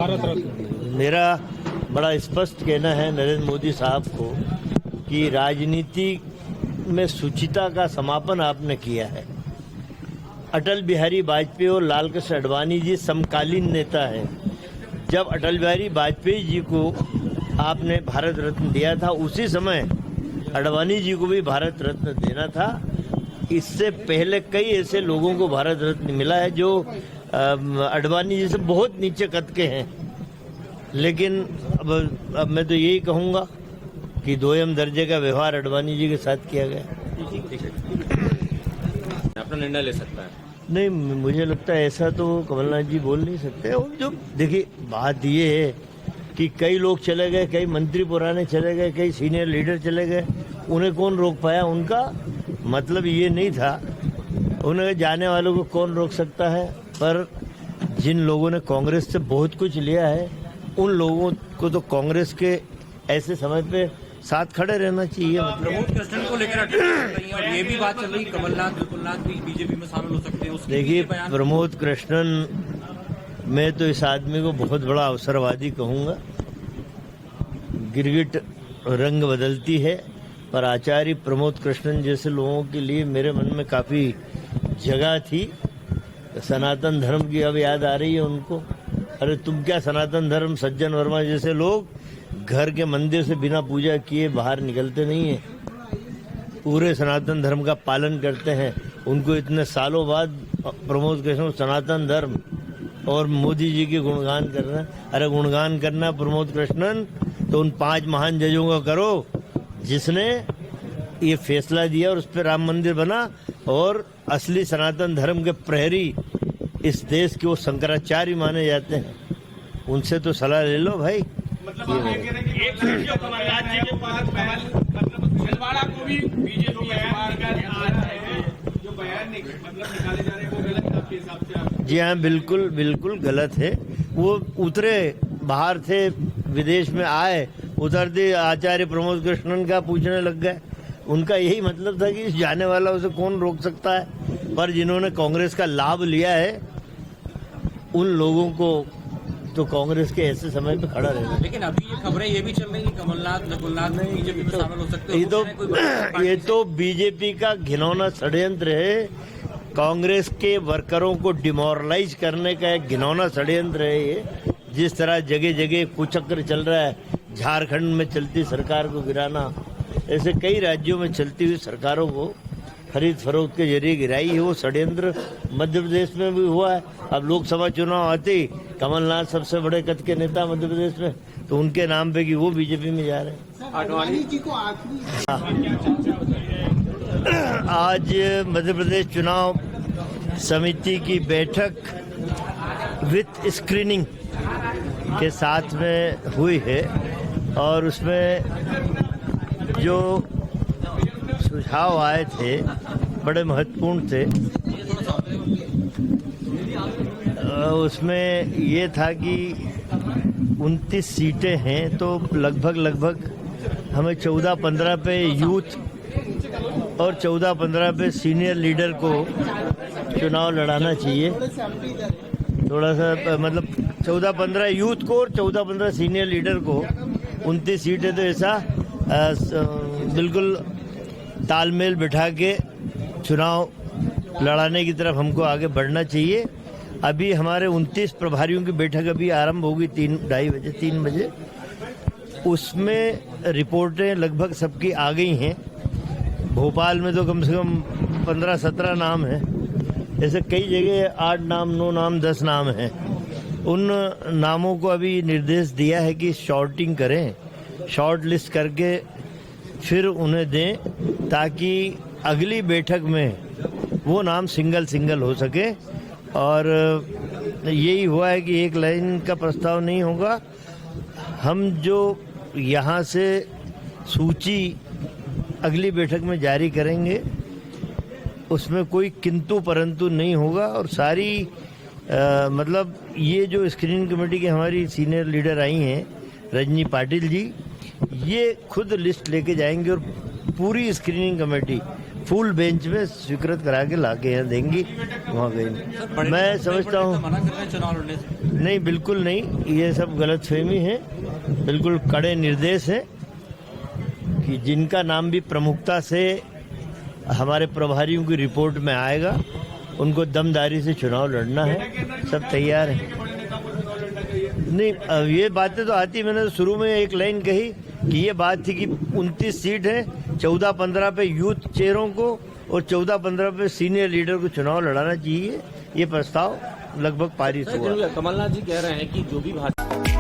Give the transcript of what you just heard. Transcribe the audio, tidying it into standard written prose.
भारत रत्न। मेरा बड़ा स्पष्ट कहना है नरेंद्र मोदी साहब को कि राजनीति में शुचिता का समापन आपने किया है। अटल बिहारी वाजपेयी और लाल कृष्ण आडवाणी जी समकालीन नेता हैं। जब अटल बिहारी वाजपेयी जी को आपने भारत रत्न दिया था, उसी समय आडवाणी जी को भी भारत रत्न देना था। इससे पहले कई ऐसे लोगों को भारत रत्न मिला है जो आडवाणी जी से बहुत नीचे कद के हैं, लेकिन अब मैं तो यही कहूंगा कि दोयम दर्जे का व्यवहार आडवाणी जी के साथ किया गया। अपना निर्णय ले सकता है। नहीं, मुझे लगता है ऐसा तो कमलनाथ जी बोल नहीं सकते। और जो देखिए, बात ये है कि कई लोग चले गए, कई मंत्री पुराने चले गए, कई सीनियर लीडर चले गए, उन्हें कौन रोक पाया? उनका मतलब ये नहीं था। उन्हें जाने वालों को कौन रोक सकता है? पर जिन लोगों ने कांग्रेस से बहुत कुछ लिया है, उन लोगों को तो कांग्रेस के ऐसे समय पे साथ खड़े रहना चाहिए। प्रमोद कृष्णन को लेकर और ये भी बात चल रही कमलनाथ भी बीजेपी में शामिल हो सकते हैं। देखिए, प्रमोद कृष्णन, मैं तो इस आदमी को बहुत बड़ा अवसरवादी कहूंगा। गिरगिट रंग बदलती है, पर आचार्य प्रमोद कृष्णन जैसे लोगों के लिए मेरे मन में काफी जगह थी। सनातन धर्म की अब याद आ रही है उनको। अरे तुम क्या, सनातन धर्म, सज्जन वर्मा जैसे लोग घर के मंदिर से बिना पूजा किए बाहर निकलते नहीं है, पूरे सनातन धर्म का पालन करते हैं। उनको इतने सालों बाद प्रमोद कृष्ण सनातन धर्म और मोदी जी के गुणगान करना। अरे गुणगान करना प्रमोद कृष्णन तो उन 5 महान जजों का करो जिसने ये फैसला दिया और उस पर राम मंदिर बना। और असली सनातन धर्म के प्रहरी इस देश के वो शंकराचार्य माने जाते हैं, उनसे तो सलाह ले लो भाई। जी हाँ, बिल्कुल बिल्कुल गलत है। वो उतरे, बाहर थे, विदेश में आए, उतरते आचार्य प्रमोद कृष्णन का पूछने लग गए। उनका यही मतलब था कि जाने वाला उसे कौन रोक सकता है। पर जिन्होंने कांग्रेस का लाभ लिया है, उन लोगों को तो कांग्रेस के ऐसे समय पे खड़ा रहना। लेकिन अभी ये खबरें ये भी चल रही है कमलनाथ बीजेपी में शामिल हो सकते हैं। ये तो बीजेपी का घिनौना षड्यंत्र है। कांग्रेस के वर्करों को डिमोरलाइज करने का एक घिनौना षड्यंत्र है ये। जिस तरह जगह जगह कुचक्र चल रहा है, झारखंड में चलती सरकार को गिराना, ऐसे कई राज्यों में चलती हुई सरकारों को खरीद फरोख्त के जरिए गिराई है। वो षड्यंत्र मध्य प्रदेश में भी हुआ है। अब लोकसभा चुनाव आते ही कमलनाथ सबसे बड़े कद के नेता मध्य प्रदेश में, तो उनके नाम पे कि वो बीजेपी में जा रहे हैं। आडवाणी जी को आज मध्य प्रदेश चुनाव समिति की बैठक विथ स्क्रीनिंग के साथ में हुई है और उसमें जो सुझाव आए थे बड़े महत्वपूर्ण थे। उसमें ये था कि 29 सीटें हैं, तो लगभग हमें 14-15 पे यूथ और 14-15 पे सीनियर लीडर को चुनाव लड़ाना चाहिए। थोड़ा सा मतलब 14-15 यूथ को और 14-15 सीनियर लीडर को 29 सीटें, तो ऐसा बिल्कुल तालमेल बिठा के चुनाव लड़ाने की तरफ हमको आगे बढ़ना चाहिए। अभी हमारे 29 प्रभारियों की बैठक अभी आरंभ होगी 3 बजे। उसमें रिपोर्टें लगभग सबकी आ गई हैं। भोपाल में तो कम से कम 15-17 नाम हैं। ऐसे कई जगह 8 नाम, 9 नाम, 10 नाम हैं। उन नामों को अभी निर्देश दिया है कि शॉर्टिंग करें, शॉर्ट लिस्ट करके फिर उन्हें दें, ताकि अगली बैठक में वो नाम सिंगल हो सके। और यही हुआ है कि एक लाइन का प्रस्ताव नहीं होगा। हम जो यहाँ से सूची अगली बैठक में जारी करेंगे, उसमें कोई किंतु परंतु नहीं होगा। और सारी मतलब ये जो स्क्रीनिंग कमेटी की हमारी सीनियर लीडर आई हैं, रजनी पाटिल जी, ये खुद लिस्ट लेके जाएंगे और पूरी स्क्रीनिंग कमेटी फुल बेंच में स्वीकृत करा के ला के यहाँ देंगी, वहाँ गई। मैं समझता हूँ मना कर रहे हैं चुनाव लड़ने से। नहीं, बिल्कुल नहीं, ये सब गलतफहमी है। बिल्कुल कड़े निर्देश है कि जिनका नाम भी प्रमुखता से हमारे प्रभारियों की रिपोर्ट में आएगा उनको दमदारी से चुनाव लड़ना है। सब तैयार है। नहीं, अब ये बातें तो आती, मैंने तो शुरू में एक लाइन कही कि ये बात थी कि 29 सीट है, 14-15 पे यूथ चेहरों को और 14-15 पे सीनियर लीडर को चुनाव लड़ाना चाहिए। ये प्रस्ताव लगभग पारित हुआ। कमलनाथ जी कह रहे हैं कि जो भी भाजपा